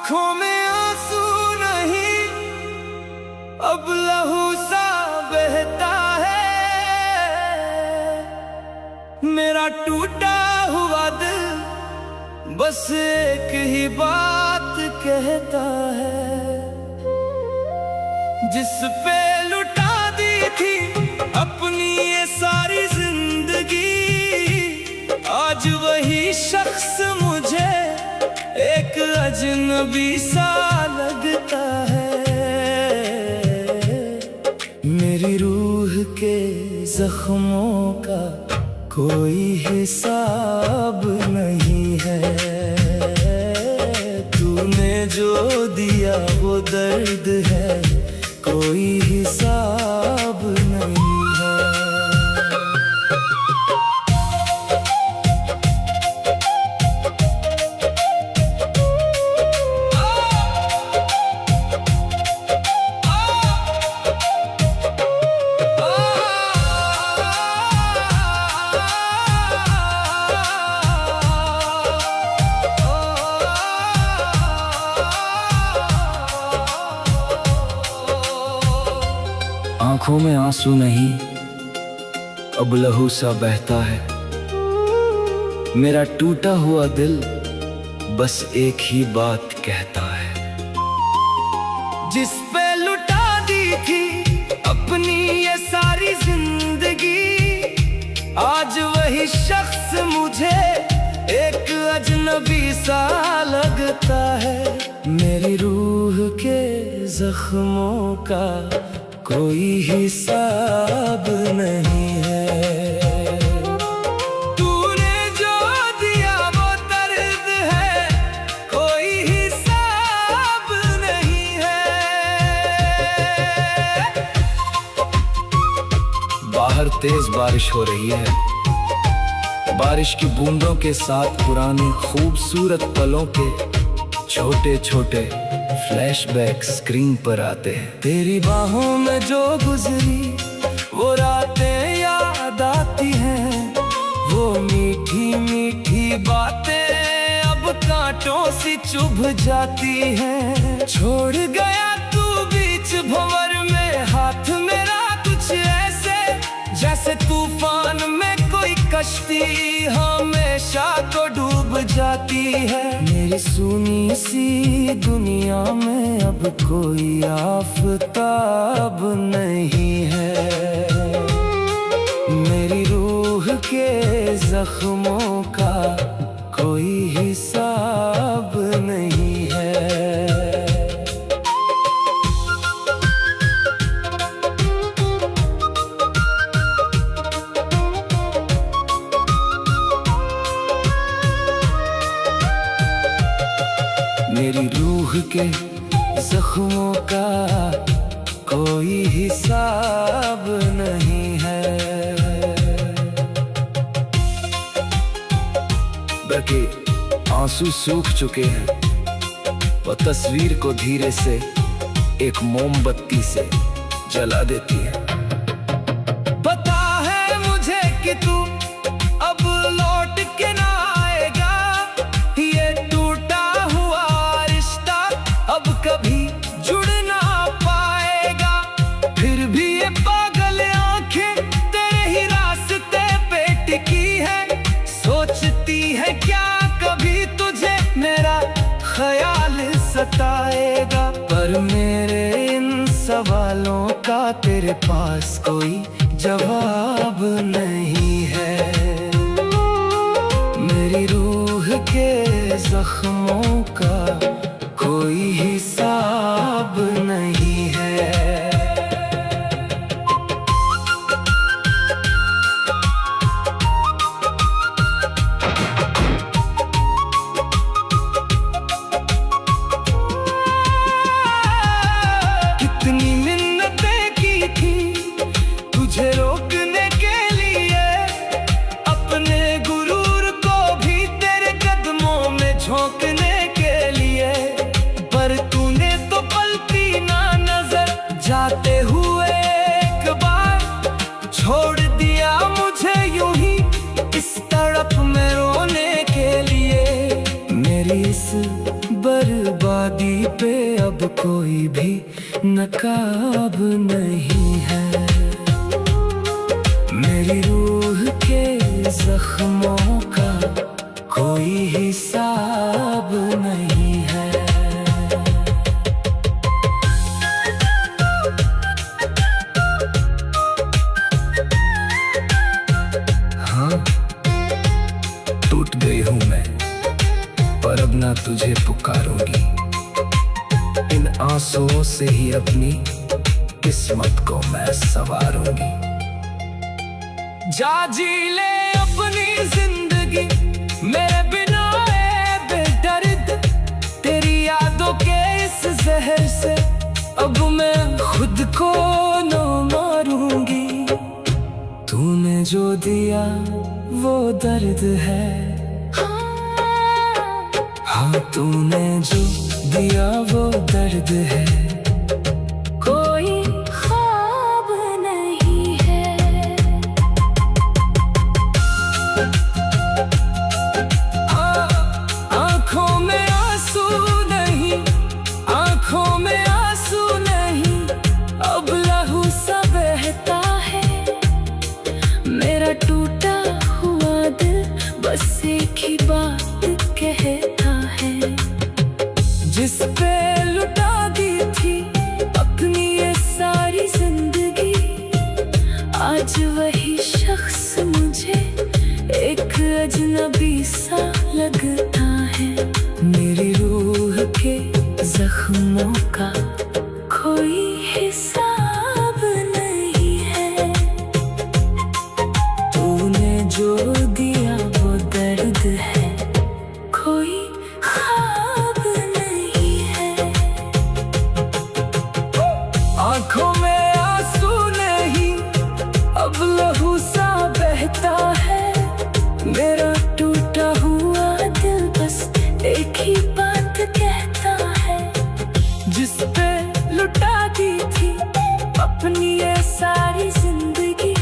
आंखों में आंसू नहीं, अब लहू सा बहता है। मेरा टूटा हुआ दिल बस एक ही बात कहता है, जिस पे लुटा दी थी अपनी ये सारी जिंदगी, आज वही शख्स मुझे एक अजनबी सा लगता है। मेरी रूह के जख्मों का कोई हिसाब नहीं है, तूने जो दिया वो दर्द है, कोई हिसाब नहीं है। आंखों में आंसू नहीं, अब लहू सा बहता है। मेरा टूटा हुआ दिल बस एक ही बात कहता है, जिस पे लुटा दी थी अपनी ये सारी जिंदगी, आज वही शख्स मुझे एक अजनबी सा लगता है। मेरी रूह के जख्मों का कोई हिसाब नहीं है, तूने जो दिया वो दर्द है, कोई हिसाब नहीं है। बाहर तेज बारिश हो रही है, बारिश की बूंदों के साथ पुराने खूबसूरत पलों के छोटे छोटे फ्लैशबैक स्क्रीन पर आते हैं। तेरी बाहों में जो गुजरी वो रातें याद आती हैं, वो मीठी मीठी बातें अब कांटों सी चुभ जाती हैं। छोड़ गया तू बीच भंवर में हाथ मेरा, कुछ ऐसे जैसे तूफान में कोई कश्ती हमेशा को डूब जाती है। मेरी सुनी सी दुनिया में अब कोई आफताब नहीं है, मेरी रूह के जख्मों का कोई हिसाब नहीं है। मेरी रूह के जख्मों का कोई हिसाब नहीं है, बल्कि आंसू सूख चुके हैं। वो तस्वीर को धीरे से एक मोमबत्ती से जला देती है। पता है मुझे कि तू अब लौट के ना आएगा, ये टूटा हुआ रिश्ता अब कभी जुड़ ना पाएगा। फिर भी ये पागल आंखें तेरे ही रास्ते पे टिकी है, सोचती है क्या कभी तुझे मेरा ख्याल सताएगा। पर मेरे इन सवालों का तेरे पास कोई जवाब नहीं है, मेरी रूह के जख्मों का कोई हिसाब नहीं है। कितनी मिन्नतें की थी तुझे रोकने के लिए, अपने गुरूर को भी तेरे कदमों में झोंक पे अब कोई भी नकाब नहीं है। मेरी रूह के जख्मों का कोई हिसाब नहीं है। हाँ, टूट गई हूँ मैं, पर अब ना तुझे पुकारूंगी। इन आंसुओं से ही अपनी किस्मत को मैं संवारूंगी। जा जी ले अपनी जिंदगी मेरे बिना ए बेदर्द। तेरी यादों के इस जहर से अब मैं खुद को न मारूंगी। तूने जो दिया वो दर्द है, हाँ तूने जो दिया वो दर्द है। कोई ख्वाब नहीं है। आँखों में आंसू नहीं, आँखों में आंसू नहीं, अब लहू सा बहता है। मेरा टूटा हुआ दिल बस एक ही बात कहता है। जिस पे लुटा दी थी अपनी ये सारी जिंदगी, आज वही शख्स मुझे एक अजनबी सा लगता है। मेरी रूह के जख्मों का कोई हिसाब नहीं है। तूने जो दिया वो दर्द है। कोई ख्वाब नहीं है। आँखों में आंसू नहीं, अब लहू सा बहता है। मेरा टूटा हुआ दिल बस एक ही बात कहता है। जिस पे लुटा दी थी अपनी ये सारी जिंदगी,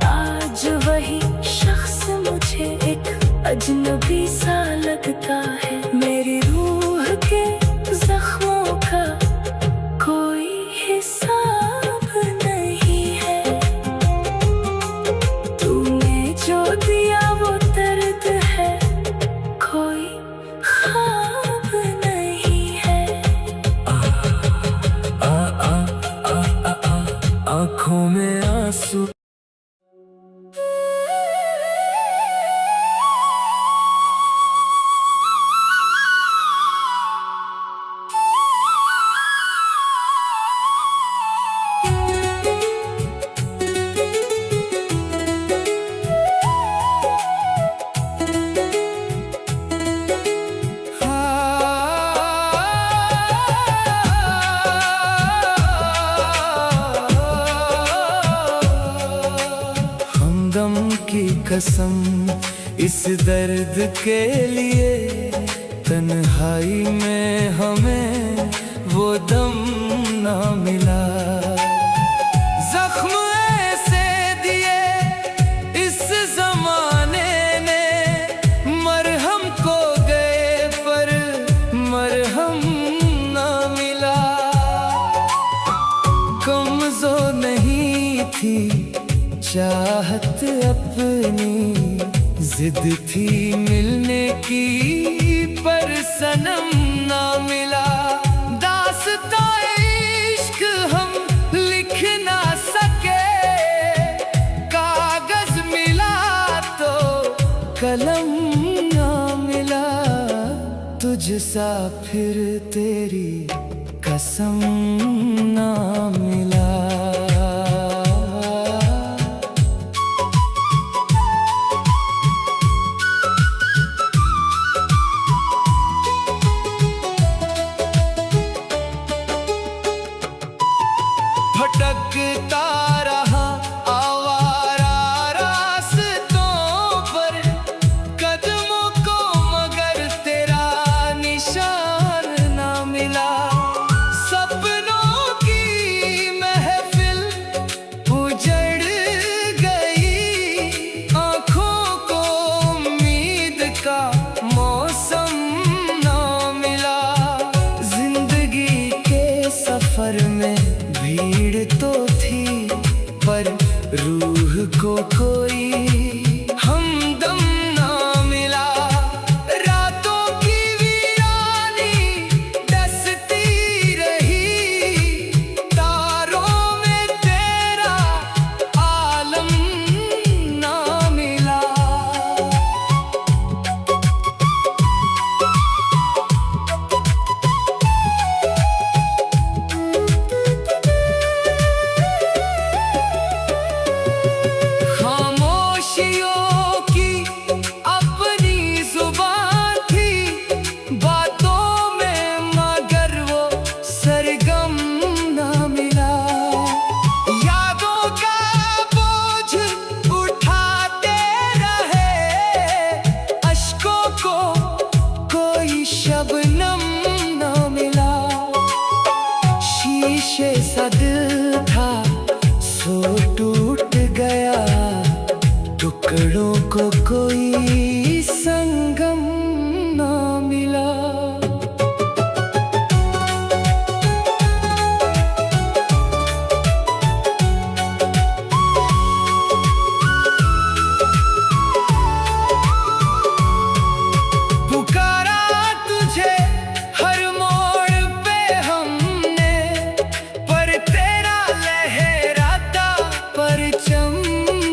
आज वही शख्स मुझे एक अजनबी सा लगता है। मेरी रूह के जख्मों का कोई हिसाब नहीं है। तूने जो दिया वो दर्द है। कोई ख्वाब नहीं है। आँखों में आंसू। हमदम की कसम इस दर्द के लिए, तन्हाई में हमें वो दम ना मिला। जख्म ऐसे दिए इस जमाने ने, मरहम को गए पर मरहम ना मिला। कमजोर नहीं थी चाहत अपनी, जिद थी मिलने की पर सनम ना मिला। दास्तां इश्क हम लिख ना सके, कागज मिला तो कलम ना मिला। तुझसा फिर तेरी कसम ना मिला। भटकता रहा आवारा रास्तों पर, कदमों को मगर तेरा निशान ना मिला। सपनों की रूह को कोई हमदम ना मिला। रातों की वीरानी डसती रही, तारों में तेरा आलम ना मिला। खामोशियों की अपनी जुबान थी, बातों में मगर वो सरगम ना मिला। यादों का बोझ उठाते रहे, अश्कों को कोई शबनम ना मिला। शीशे सा दिल था सो टूट गया, टुकड़ों को कोई संगम ना मिला। पुकारा तुझे हर मोड़ पे हमने, पर तेरा लहराता परचम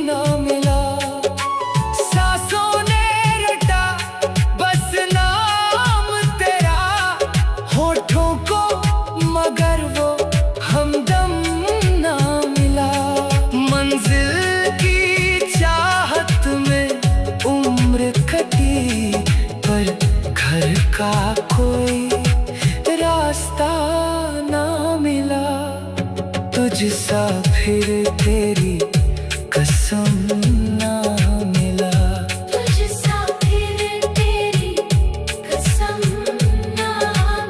ना मिला। सांसों ने रटा बस नाम तेरा, होठों को मगर वो हमदम ना मिला। मंजिल की चाहत में उम्र कटी, पर घर का कोई रास्ता ना मिला। तुझसा फिर तेरी कसम ना मिला। तुझसा फिर तेरी कसम ना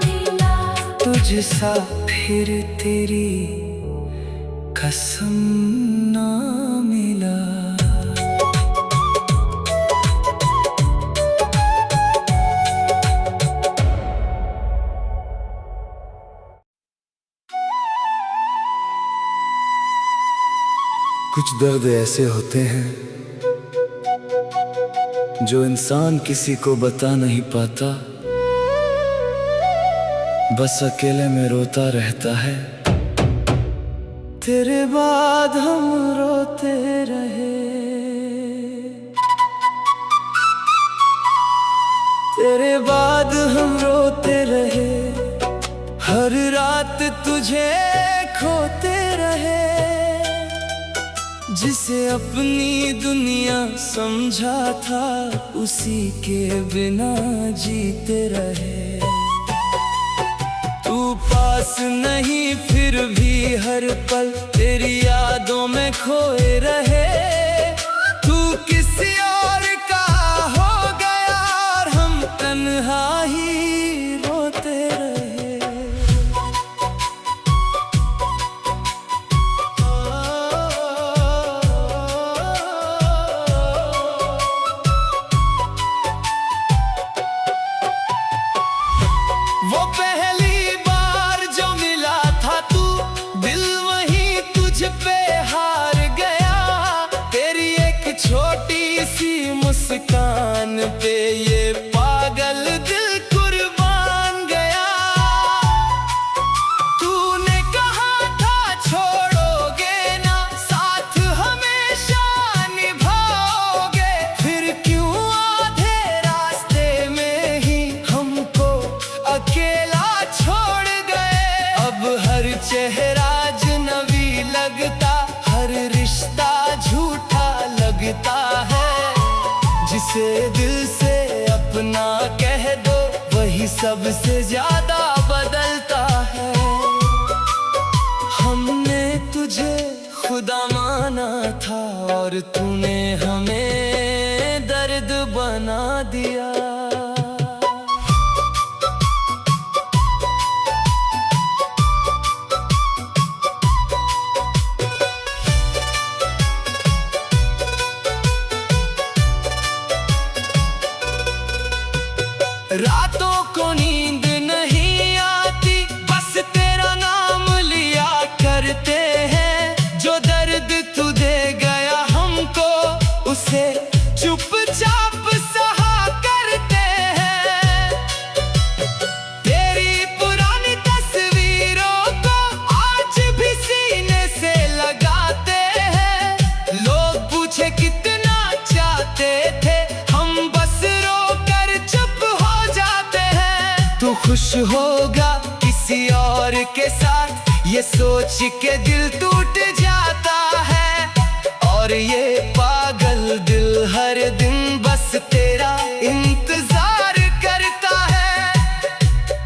मिला। तुझसा फिर तेरी कसम ना मिला। कुछ दर्द ऐसे होते हैं जो इंसान किसी को बता नहीं पाता, बस अकेले में रोता रहता है। तेरे बाद हम रोते रहे, तेरे बाद हम रोते रहे, हर रात तुझे खोते रहे। जिसे अपनी दुनिया समझा था, उसी के बिना जीते रहे। तू पास नहीं फिर भी हर पल तेरी यादों में खोए रहे। तू किसी और का हो गया और हम तन्हा ही रोते रहे। वो पहली बार जो मिला था तू, दिल वहीं तुझ पे हार गया। तेरी एक छोटी सी मुस्कान पे ये पागल दिल कुर्बान गया। तूने कहा था छोड़ोगे ना, साथ हमेशा निभाओगे, फिर क्यों आधे रास्ते में ही हमको अकेला छोड़ गए। अब हर चेहरा अजनबी लगता, हर रिश्ता झूठा लगता है। जिसे दिल से अपना कह दो, वही सबसे ज्यादा बदलता है। हमने तुझे खुदा माना था और तूने हमें दर्द बना दिया। रातों को नींद नहीं आती, बस तेरा नाम लिया करते हैं। जो दर्द तू देगा खुश होगा किसी और के साथ, ये सोच के दिल टूट जाता है। और ये पागल दिल हर दिन बस तेरा इंतजार करता है।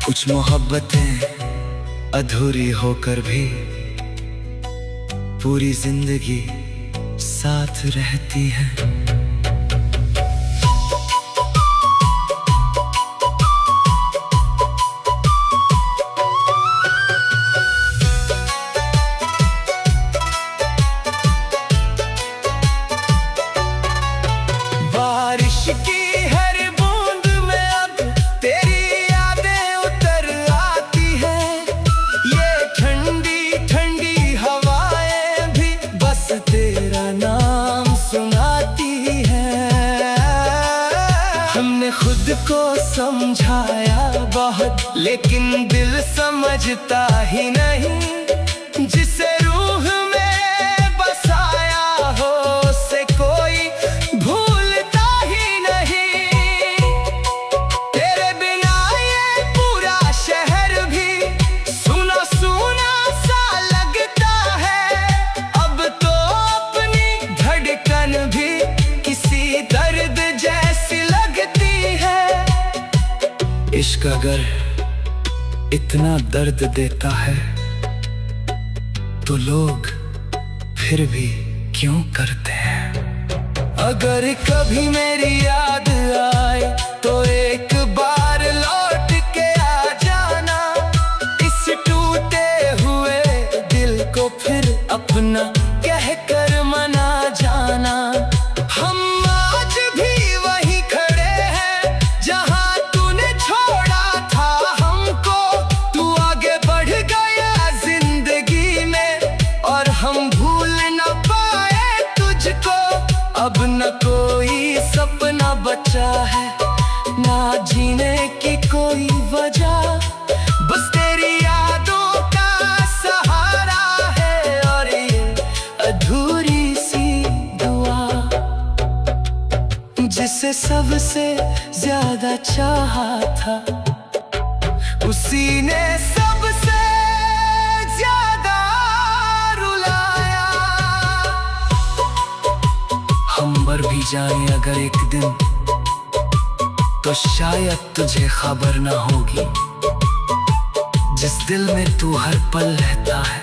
कुछ मोहब्बतें अधूरी होकर भी पूरी जिंदगी साथ रहती हैं। बारिश की हर बूंद में अब तेरी यादें उतर आती हैं। ये ठंडी ठंडी हवाएं भी बस तेरा नाम सुनाती हैं। हमने खुद को समझाया बहुत, लेकिन दिल समझता ही नहीं। जिसे रूह में बसाया हो उसे कोई भूलता ही नहीं। तेरे बिना ये पूरा शहर भी सुना सुना सा लगता है। अब तो अपनी धड़कन भी किसी दर्द जैसी लगती है। इश्क अगर इतना दर्द देता है तो लोग फिर भी क्यों करते हैं। अगर कभी मेरी याद आए तो एक बार लौट के आ जाना। इस टूटे हुए दिल को फिर अपना कहकर मना जाना। हम आज भी वहीं खड़े हैं जहां तूने छोड़ा था हमको। तू आगे बढ़ गया जिंदगी में और हम भूल न पाए तुझको। अब न कोई सपना बचा है, ना जीने की कोई वजह। बस तेरी यादों का सहारा है और ये अधूरी सी दुआ। जिसे सबसे ज्यादा चाहा था उसी ने सबसे ज्यादा रुलाया। हम मर भी जाए अगर एक दिन तो शायद तुझे खबर ना होगी। जिस दिल में तू हर पल रहता है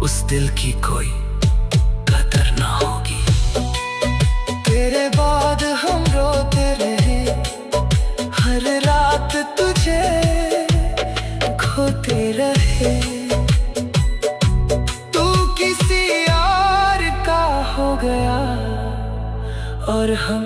उस दिल की कोई कदर ना होगी। तेरे बाद हम रोते रहे हर रात तुझे खोते रहे। तू किसी और का हो गया और हम